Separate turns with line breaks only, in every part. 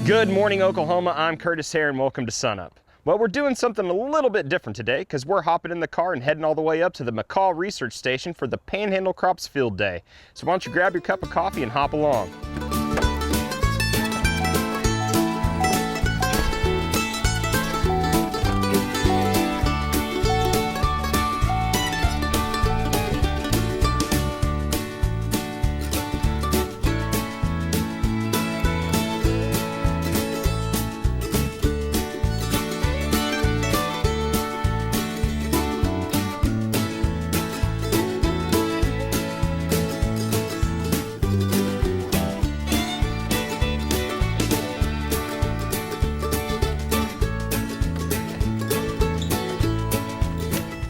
Good morning, Oklahoma. I'm Curtis Hare and welcome to SUNUP. Well, we're doing something a little bit different today because we're hopping in the car and heading all the way up to the McCaull Research Station for the Panhandle Crops Field Day. So why don't you grab your cup of coffee and hop along.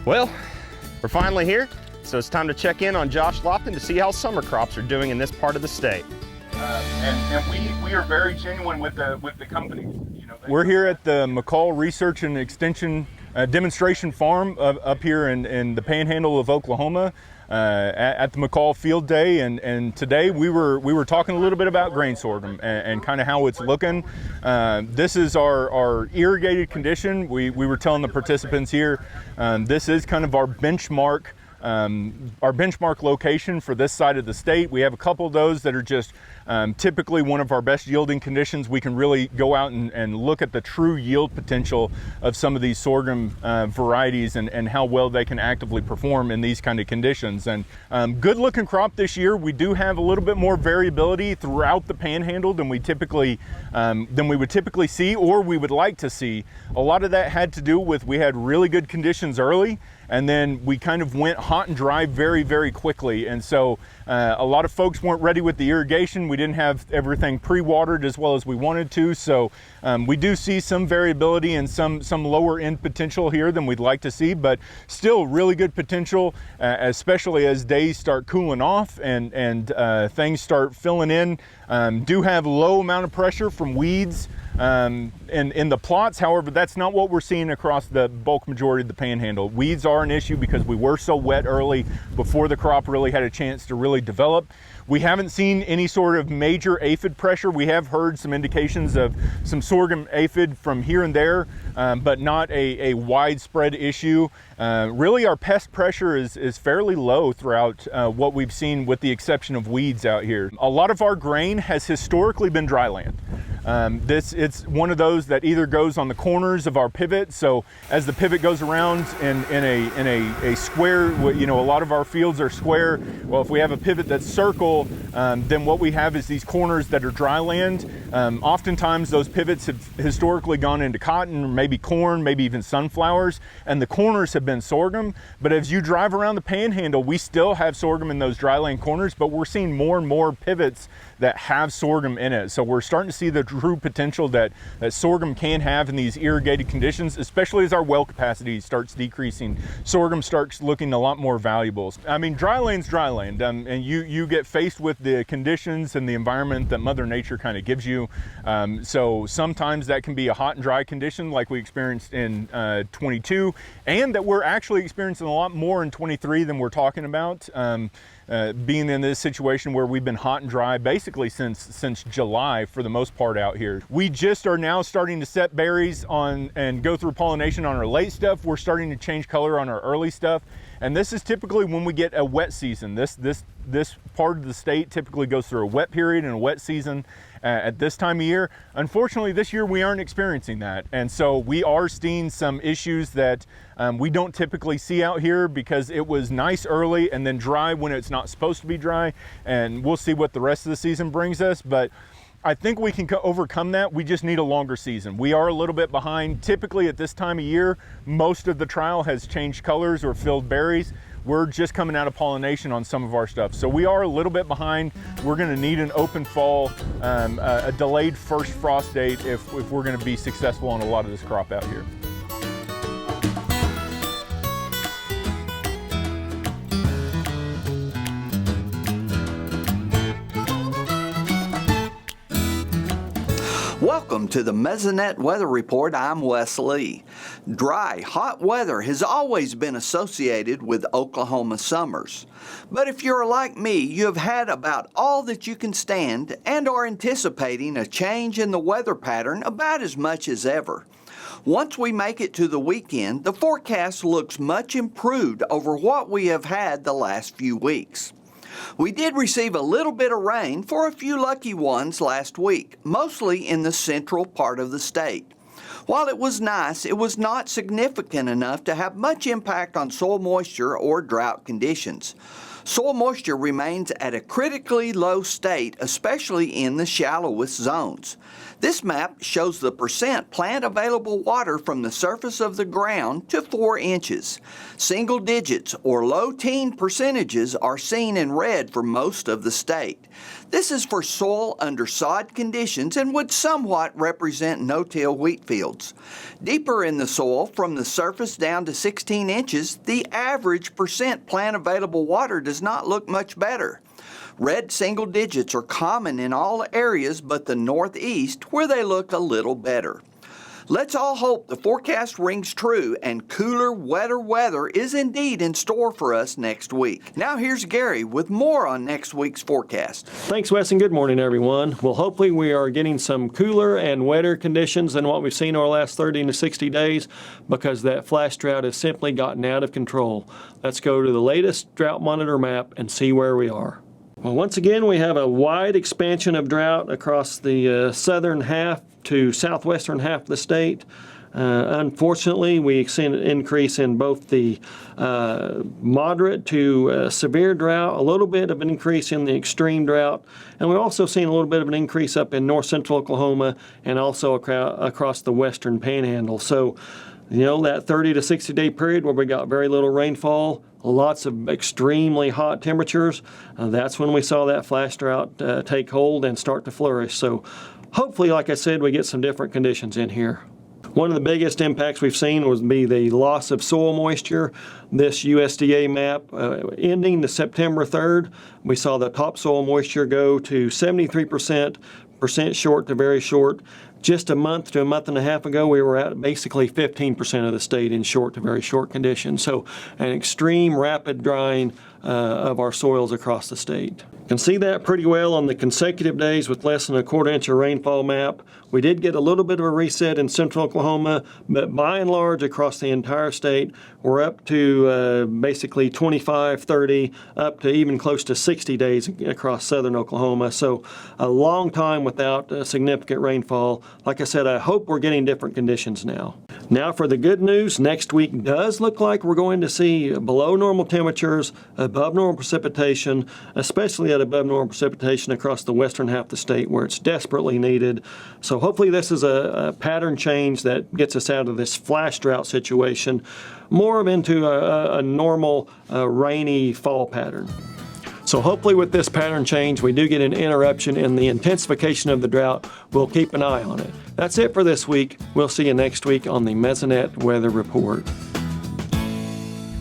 Well, we're finally here, so it's time to check in on Josh Lofton to see how summer crops are doing in this part of the state.
And we are very genuine with the company. You know,
we're here at the McCaull Research and Extension demonstration farm up here in the Panhandle of Oklahoma at the McCaull Field Day, and today we were talking a little bit about grain sorghum and kind of how it's looking. This is our irrigated condition. We were telling the participants here, this is kind of our benchmark location for this side of the state. We have a couple of those that are just typically one of our best yielding conditions. We can really go out and look at the true yield potential of some of these sorghum varieties and how well they can actively perform in these kind of conditions. And good looking crop this year. We do have a little bit more variability throughout the Panhandle than we would typically see, or we would like to see. A lot of that had to do with we had really good conditions early, and then we kind of went hot and dry very, very quickly. And so a lot of folks weren't ready with the irrigation. We didn't have everything pre-watered as well as we wanted to. So we do see some variability and some lower end potential here than we'd like to see, but still really good potential, especially as days start cooling off and things start filling in. Do have low amount of pressure from weeds in the plots. However, that's not what we're seeing across the bulk majority of the Panhandle. Weeds are an issue because we were so wet early before the crop really had a chance to really develop. We haven't seen any sort of major aphid pressure. We have heard some indications of some sorghum aphid from here and there, but not a widespread issue. Really, our pest pressure is fairly low throughout what we've seen, with the exception of weeds out here. A lot of our grain has historically been dry land. It's one of those that either goes on the corners of our pivot. So as the pivot goes around in a square, you know, a lot of our fields are square. Well, if we have a pivot that's circle, then what we have is these corners that are dry land. Oftentimes those pivots have historically gone into cotton, or maybe corn, maybe even sunflowers, and the corners have been sorghum. But as you drive around the Panhandle, we still have sorghum in those dry land corners, but we're seeing more and more pivots that have sorghum in it. So we're starting to see the true potential that sorghum can have in these irrigated conditions, especially as our well capacity starts decreasing. Sorghum starts looking a lot more valuable. I mean, dry land's dry land, and you get faced with the conditions and the environment that Mother Nature kind of gives you. So sometimes that can be a hot and dry condition like we experienced in 22, and that we're actually experiencing a lot more in 23 than we're talking about. Being in this situation where we've been hot and dry basically since July for the most part out here. We just are now starting to set berries on and go through pollination on our late stuff. We're starting to change color on our early stuff. And this is typically when we get a wet season. This part of the state typically goes through a wet period and a wet season at this time of year. Unfortunately, this year we aren't experiencing that. And so we are seeing some issues that we don't typically see out here because it was nice early and then dry when it's not supposed to be dry. And we'll see what the rest of the season brings us. But I think we can overcome that. We just need a longer season. We are a little bit behind. Typically at this time of year, most of the trial has changed colors or filled berries. We're just coming out of pollination on some of our stuff. So we are a little bit behind. We're gonna need an open fall, a delayed first frost date if we're gonna be successful on a lot of this crop out here.
Welcome to the Mesonet Weather Report. I'm Wes Lee. Dry, hot weather has always been associated with Oklahoma summers. But if you're like me, you have had about all that you can stand and are anticipating a change in the weather pattern about as much as ever. Once we make it to the weekend, the forecast looks much improved over what we have had the last few weeks. We did receive a little bit of rain for a few lucky ones last week, mostly in the central part of the state. While it was nice, it was not significant enough to have much impact on soil moisture or drought conditions. Soil moisture remains at a critically low state, especially in the shallowest zones. This map shows the percent plant available water from the surface of the ground to 4 inches. Single digits or low teen percentages are seen in red for most of the state. This is for soil under sod conditions and would somewhat represent no-till wheat fields. Deeper in the soil, from the surface down to 16 inches, the average percent plant available water does not look much better. Red single digits are common in all areas but the northeast, where they look a little better. Let's all hope the forecast rings true and cooler, wetter weather is indeed in store for us next week. Now here's Gary with more on next week's forecast.
Thanks, Wes, and good morning, everyone. Well, hopefully we are getting some cooler and wetter conditions than what we've seen over the last 30 to 60 days because that flash drought has simply gotten out of control. Let's go to the latest drought monitor map and see where we are. Well, once again, we have a wide expansion of drought across the southern half to southwestern half of the state. Unfortunately, we've seen an increase in both the moderate to severe drought, a little bit of an increase in the extreme drought, and we've also seen a little bit of an increase up in north central Oklahoma and also across the western panhandle. So, you know, that 30 to 60 day period where we got very little rainfall, lots of extremely hot temperatures, that's when we saw that flash drought take hold and start to flourish. So hopefully, like I said, we get some different conditions in here. One of the biggest impacts we've seen would be the loss of soil moisture. This USDA map, ending to September 3rd, we saw the topsoil moisture go to 73%, short to very short. Just a month to a month and a half ago, we were at basically 15% of the state in short to very short conditions. So an extreme rapid drying of our soils across the state. You can see that pretty well on the consecutive days with less than a quarter inch of rainfall map. We did get a little bit of a reset in central Oklahoma, but by and large across the entire state, we're up to basically 25, 30, up to even close to 60 days across southern Oklahoma. So a long time without significant rainfall. Like I said, I hope we're getting different conditions now. Now for the good news, next week does look like we're going to see below normal temperatures, above normal precipitation, especially at above normal precipitation across the western half of the state where it's desperately needed. So hopefully this is a pattern change that gets us out of this flash drought situation, more of into a normal rainy fall pattern. So hopefully with this pattern change, we do get an interruption in the intensification of the drought. We'll keep an eye on it. That's it for this week. We'll see you next week on the Mesonet Weather Report.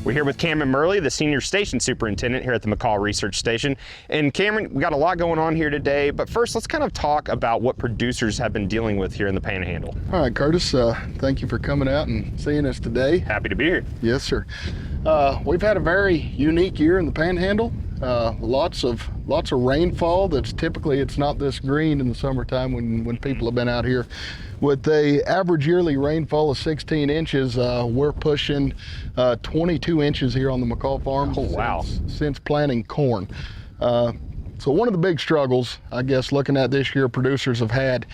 We're here with Cameron Murley, the Senior Station Superintendent here at the McCaull Research Station. And Cameron, we got a lot going on here today, but first let's kind of talk about what producers have been dealing with here in the Panhandle.
All right, Curtis, thank you for coming out and seeing us today.
Happy to be here.
Yes, sir. We've had a very unique year in the Panhandle. Lots of rainfall. That's typically, it's not this green in the summertime when people have been out here. With the average yearly rainfall of 16 inches, we're pushing 22 inches here on the McCaull farm.
Oh, wow.
Since planting corn. So one of the big struggles, I guess, looking at this year producers have had,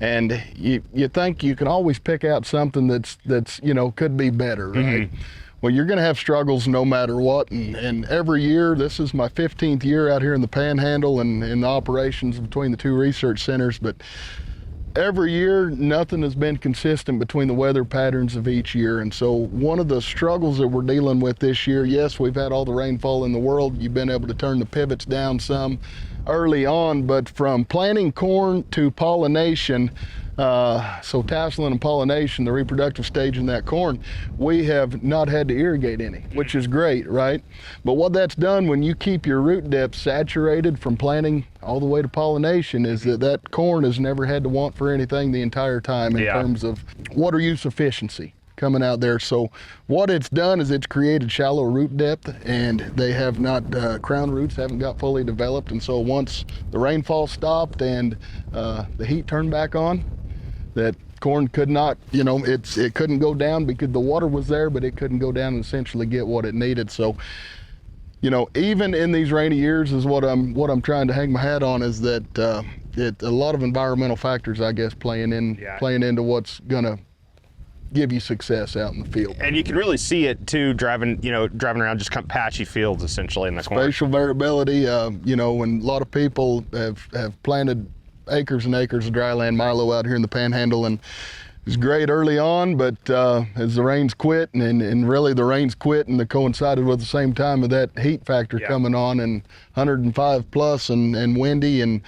and you think you can always pick out something that's you know, could be better, right? Mm-hmm. Well, you're going to have struggles no matter what, and every year, this is my 15th year out here in the Panhandle and in the operations between the two research centers, but every year, nothing has been consistent between the weather patterns of each year. And so one of the struggles that we're dealing with this year, yes, we've had all the rainfall in the world. You've been able to turn the pivots down some early on, but from planting corn to pollination, So tasseling and pollination, the reproductive stage in that corn, we have not had to irrigate any, which is great, right? But what that's done when you keep your root depth saturated from planting all the way to pollination is that corn has never had to want for anything the entire time in terms of water use efficiency coming out there. So what it's done is it's created shallow root depth, and they have not, crown roots haven't got fully developed. And so once the rainfall stopped and the heat turned back on, that corn could not, it couldn't go down because the water was there, but it couldn't go down and essentially get what it needed. So, even in these rainy years is what I'm trying to hang my hat on, is that a lot of environmental factors, I guess, playing into what's gonna give you success out in the field.
And you can really see it too, driving around just kind of patchy fields essentially in the corn.
Spatial variability, when a lot of people have planted acres and acres of dryland milo out here in the Panhandle, and it's great early on, but as the rains quit, and really the rains quit and they coincided with the same time of that heat factor coming on, and 105 plus and windy, and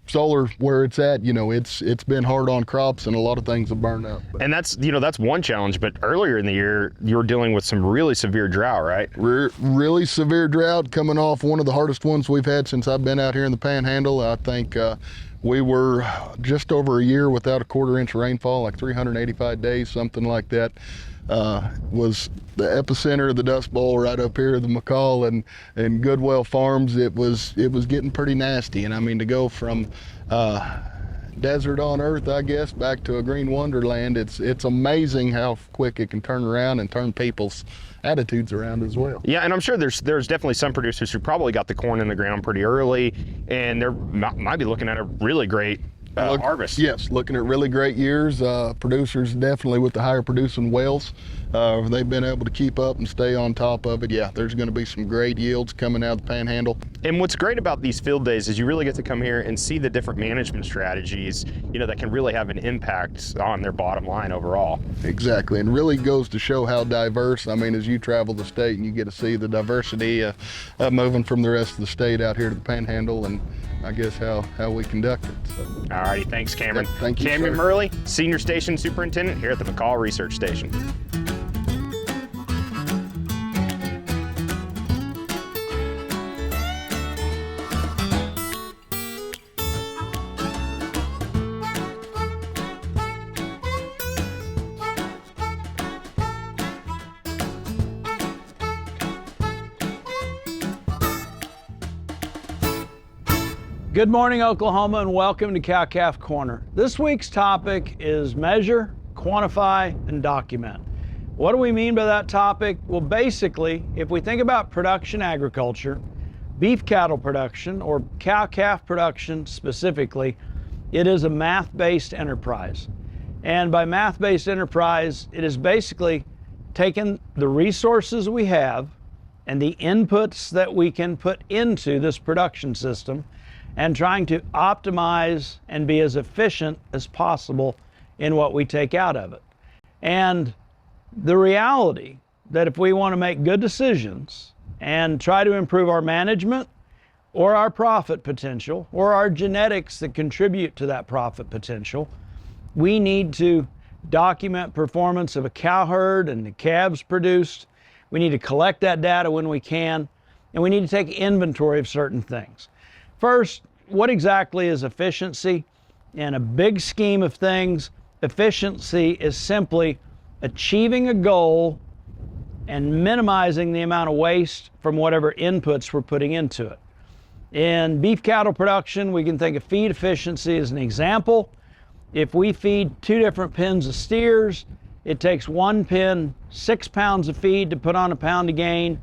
solar where it's at, it's been hard on crops, and a lot of things have burned up.
And that's one challenge, but earlier in the year you were dealing with some really severe drought, right?
Really severe drought, coming off one of the hardest ones we've had since I've been out here in the Panhandle. I think we were just over a year without a quarter-inch rainfall, like 385 days, something like that. Was the epicenter of the Dust Bowl right up here at the McCaull and Goodwell Farms. It was getting pretty nasty, and I mean, to go from desert on earth, I guess, back to a green wonderland, it's amazing how quick it can turn around and turn people's attitudes around as well.
Yeah, and I'm sure there's definitely some producers who probably got the corn in the ground pretty early, and they're might be looking at a really great harvest.
Yes, looking at really great years. Producers definitely with the higher producing wells, they've been able to keep up and stay on top of it. Yeah, there's going to be some great yields coming out of the Panhandle.
And what's great about these field days is you really get to come here and see the different management strategies, that can really have an impact on their bottom line overall.
Exactly, and really goes to show how diverse. I mean, as you travel the state and you get to see the diversity moving from the rest of the state out here to the Panhandle, and I guess how we conduct it. So.
All righty, thanks, Cameron.
Yep, thank you,
Cameron
sir.
Murley, Senior Station Superintendent here at the McCaull Research Station.
Good morning, Oklahoma, and welcome to Cow-Calf Corner. This week's topic is measure, quantify, and document. What do we mean by that topic? Well, basically, if we think about production agriculture, beef cattle production, or cow-calf production specifically, it is a math-based enterprise. And by math-based enterprise, it is basically taking the resources we have and the inputs that we can put into this production system and trying to optimize and be as efficient as possible in what we take out of it. And the reality that if we want to make good decisions and try to improve our management or our profit potential or our genetics that contribute to that profit potential, we need to document performance of a cow herd and the calves produced. We need to collect that data when we can, and we need to take inventory of certain things. First, what exactly is efficiency? In a big scheme of things, efficiency is simply achieving a goal and minimizing the amount of waste from whatever inputs we're putting into it. In beef cattle production, we can think of feed efficiency as an example. If we feed 2 different pens of steers, it takes one pen 6 pounds of feed to put on a pound of gain.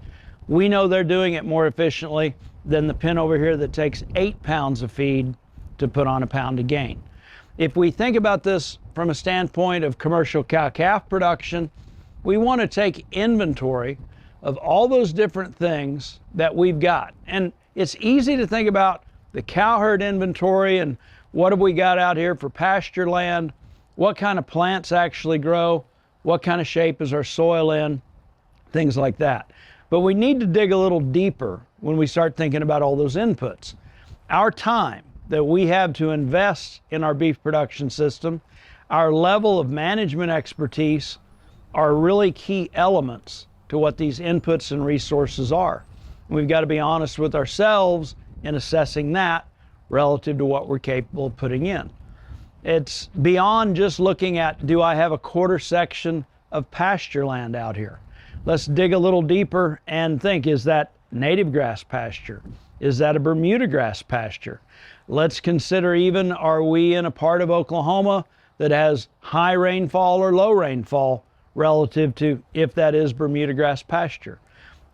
We know they're doing it more efficiently than the pen over here that takes 8 pounds of feed to put on a pound of gain. If we think about this from a standpoint of commercial cow-calf production, we want to take inventory of all those different things that we've got. And it's easy to think about the cow herd inventory and what have we got out here for pasture land, what kind of plants actually grow, what kind of shape is our soil in, things like that. But we need to dig a little deeper when we start thinking about all those inputs. Our time, that we have to invest in our beef production system, our level of management expertise are really key elements to what these inputs and resources are. We've got to be honest with ourselves in assessing that relative to what we're capable of putting in. It's beyond just looking at, do I have a quarter section of pasture land out here? Let's dig a little deeper and think, is that native grass pasture? Is that a Bermuda grass pasture? Let's consider even, are we in a part of Oklahoma that has high rainfall or low rainfall relative to if that is Bermuda grass pasture?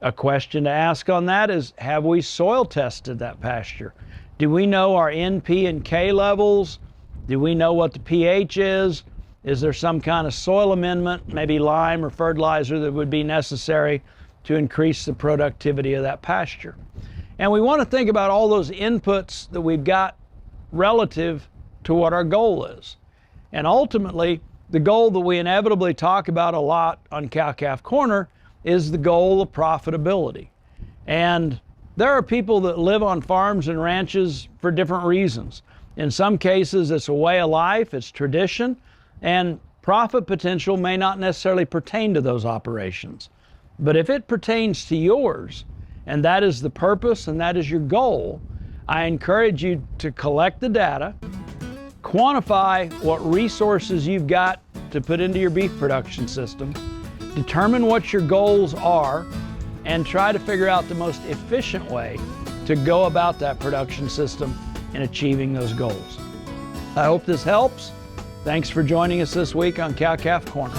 A question to ask on that is, have we soil tested that pasture? Do we know our N, P, and K levels? Do we know what the pH is? Is there some kind of soil amendment, maybe lime or fertilizer, that would be necessary to increase the productivity of that pasture? And we want to think about all those inputs that we've got relative to what our goal is. And ultimately, the goal that we inevitably talk about a lot on Cow-Calf Corner is the goal of profitability. And there are people that live on farms and ranches for different reasons. In some cases, it's a way of life, it's tradition, and profit potential may not necessarily pertain to those operations. But if it pertains to yours, and that is the purpose and that is your goal, I encourage you to collect the data, quantify what resources you've got to put into your beef production system, determine what your goals are, and try to figure out the most efficient way to go about that production system in achieving those goals. I hope this helps. Thanks for joining us this week on Cow-Calf Corner.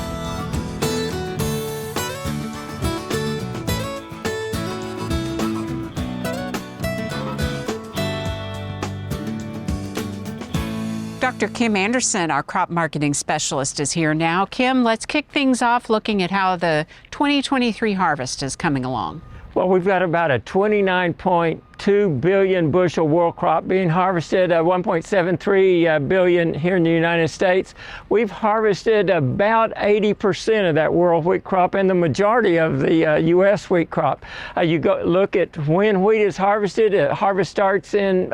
Dr. Kim Anderson, our crop marketing specialist, is here now. Kim, let's kick things off looking at how the 2023 harvest is coming along.
Well, we've got about a 29.2 billion bushel world crop being harvested, 1.73 billion here in the United States. We've harvested about 80% of that world wheat crop and the majority of the U.S. wheat crop. You go look at when wheat is harvested. Harvest starts in,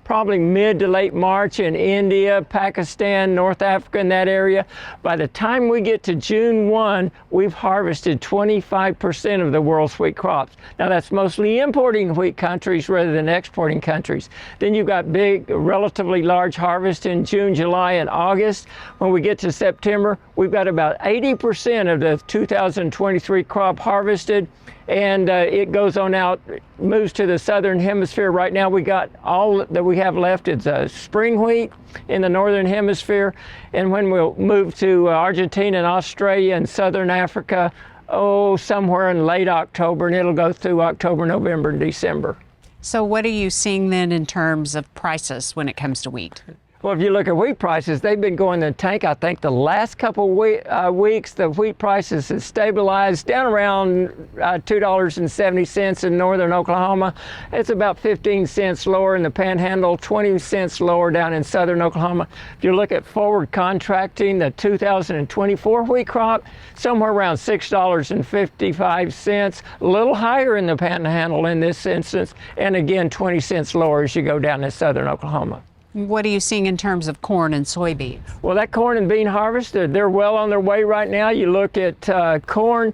probably mid to late March in India, Pakistan, North Africa, in that area. By the time we get to June 1, we've harvested 25% of the world's wheat crops. Now that's mostly importing wheat countries rather than exporting countries. Then you've got big, relatively large harvest in June, July, and August. When we get to September, we've got about 80% of the 2023 crop harvested. And it goes on out, moves to the southern hemisphere. Right now we got all that we have left is spring wheat in the northern hemisphere. And when we'll move to Argentina and Australia and southern Africa, somewhere in late October, and it'll go through October, November, and December.
So what are you seeing then in terms of prices when it comes to wheat?
Well, if you look at wheat prices, they've been going in the tank. I think the last couple weeks, the wheat prices have stabilized down around $2.70 in northern Oklahoma. It's about 15 cents lower in the Panhandle, 20 cents lower down in southern Oklahoma. If you look at forward contracting, the 2024 wheat crop, somewhere around $6.55, a little higher in the Panhandle in this instance, and again, 20 cents lower as you go down in southern Oklahoma.
What are you seeing in terms of corn and soybeans?
Well, that corn and bean harvest, they're well on their way right now. You look at corn,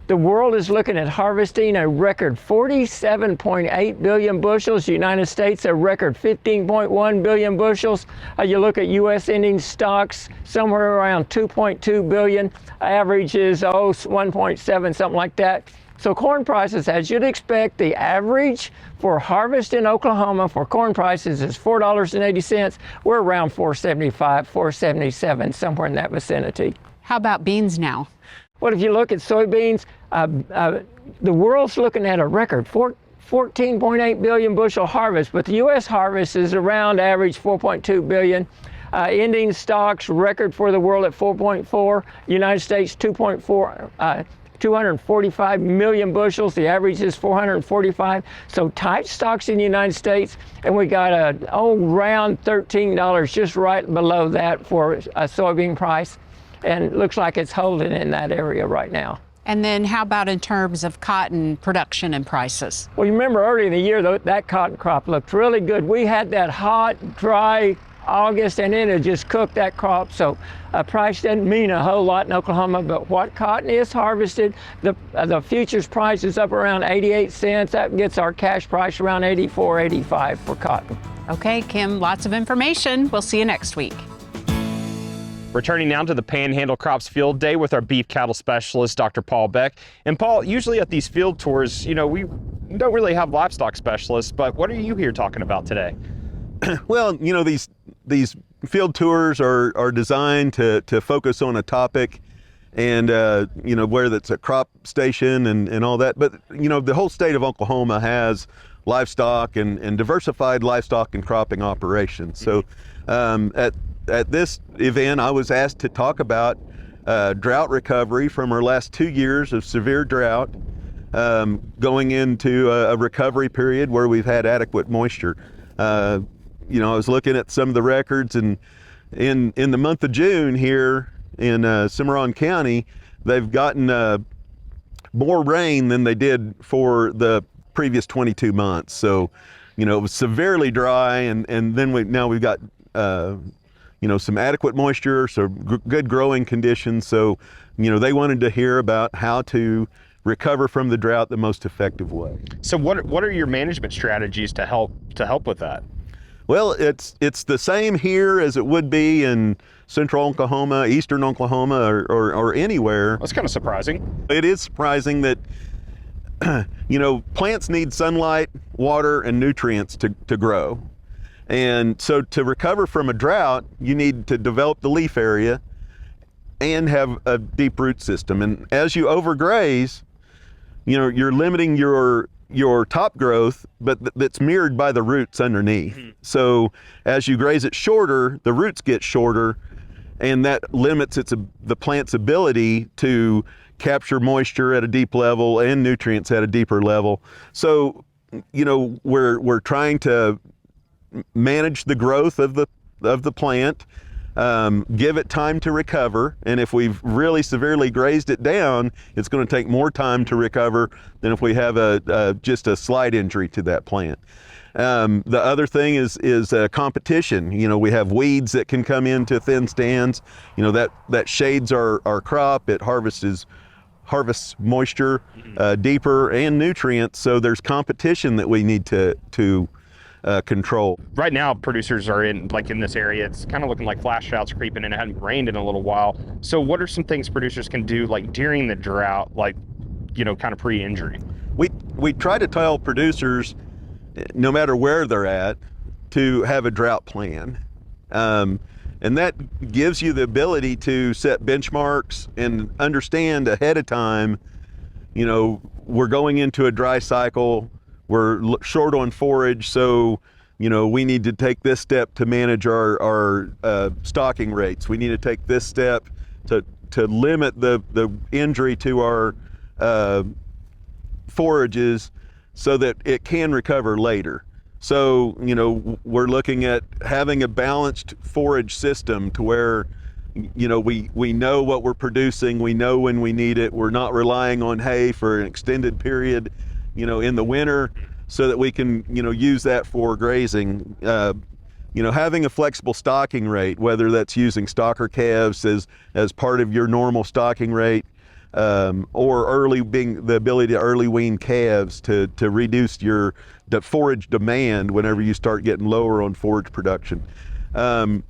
the world is looking at harvesting a record 47.8 billion bushels. The United States, a record 15.1 billion bushels. You look at U.S. ending stocks, somewhere around 2.2 billion. Average is 1.7, something like that. So corn prices, as you'd expect, the average for harvest in Oklahoma for corn prices is $4.80. We're around $4.75, $4.77, somewhere in that vicinity.
How about beans now?
Well, if you look at soybeans, the world's looking at a record 14.8 billion bushel harvest, but the U.S. harvest is around average 4.2 billion. Ending stocks, record for the world at 4.4, United States 2.4. 245 million bushels. The average is 445. So tight stocks in the United States, and we got around $13, just right below that for a soybean price, and it looks like it's holding in that area right now.
And then how about in terms of cotton production and prices?
Well, you remember earlier in the year, that cotton crop looked really good. We had that hot, dry August, and then it just cooked that crop. So price doesn't mean a whole lot in Oklahoma, but what cotton is harvested, the futures price is up around 88 cents. That gets our cash price around 84, 85 for cotton.
Okay, Kim, lots of information. We'll see you next week.
Returning now to the Panhandle Crops Field Day with our beef cattle specialist, Dr. Paul Beck. And Paul, usually at these field tours, we don't really have livestock specialists, but what are you here talking about today?
Well, these field tours are designed to focus on a topic, and whether it's a crop station and all that. But the whole state of Oklahoma has livestock and diversified livestock and cropping operations. So at this event, I was asked to talk about drought recovery from our last 2 years of severe drought, going into a recovery period where we've had adequate moisture. I was looking at some of the records, and in the month of June here in Cimarron County, they've gotten more rain than they did for the previous 22 months. So, it was severely dry, and then we've got some adequate moisture, so good growing conditions. So, they wanted to hear about how to recover from the drought the most effective way.
So what are your management strategies to help with that?
Well, it's the same here as it would be in central Oklahoma, eastern Oklahoma, or anywhere.
That's kind of surprising.
It is surprising that plants need sunlight, water, and nutrients to grow. And so to recover from a drought, you need to develop the leaf area and have a deep root system. And as you overgraze, you're limiting your top growth, but that's mirrored by the roots underneath. Mm-hmm. So as you graze it shorter, the roots get shorter, and that limits the plant's ability to capture moisture at a deep level and nutrients at a deeper level. So, we're trying to manage the growth of the plant, give it time to recover, and if we've really severely grazed it down, it's going to take more time to recover than if we have just a slight injury to that plant. The other thing is competition. We have weeds that can come into thin stands. That shades our crop. It harvests moisture deeper and nutrients. So there's competition that we need to control.
Right now, producers are in this area. It's kind of looking like flash droughts creeping in. It hadn't rained in a little while. So what are some things producers can do during the drought, kind of pre-injury?
We try to tell producers, no matter where they're at, to have a drought plan. And that gives you the ability to set benchmarks and understand ahead of time, we're going into a dry cycle. We're short on forage, so we need to take this step to manage our stocking rates. We need to take this step to limit the injury to our forages so that it can recover later. So we're looking at having a balanced forage system to where we know what we're producing, we know when we need it. We're not relying on hay for an extended period in the winter, so that we can, use that for grazing. Having a flexible stocking rate, whether that's using stocker calves as part of your normal stocking rate, or being the ability to early wean calves to reduce the forage demand whenever you start getting lower on forage production. And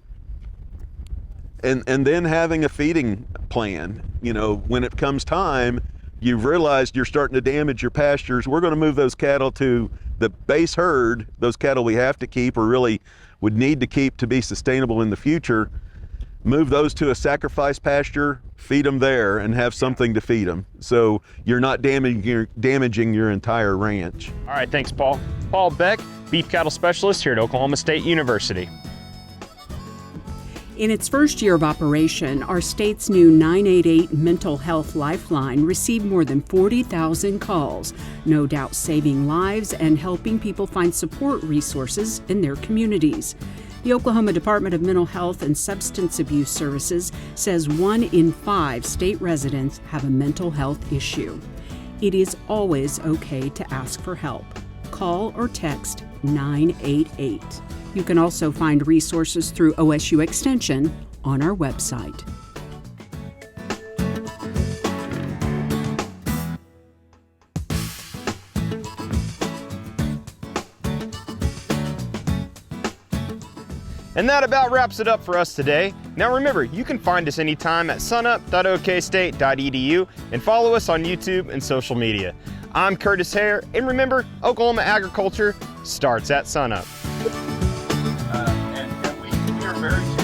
then having a feeding plan. When it comes time, you've realized you're starting to damage your pastures, we're going to move those cattle to the base herd, those cattle we have to keep or really would need to keep to be sustainable in the future, move those to a sacrifice pasture, feed them there, and have something to feed them. So you're not damaging your entire ranch.
All right, thanks, Paul. Paul Beck, beef cattle specialist here at Oklahoma State University.
In its first year of operation, our state's new 988 Mental Health Lifeline received more than 40,000 calls, no doubt saving lives and helping people find support resources in their communities. The Oklahoma Department of Mental Health and Substance Abuse Services says 1 in 5 state residents have a mental health issue. It is always okay to ask for help. Call or text 988. You can also find resources through OSU Extension on our website.
And that about wraps it up for us today. Now remember, you can find us anytime at sunup.okstate.edu and follow us on YouTube and social media. I'm Curtis Hare, and remember, Oklahoma agriculture starts at sunup.
And we are very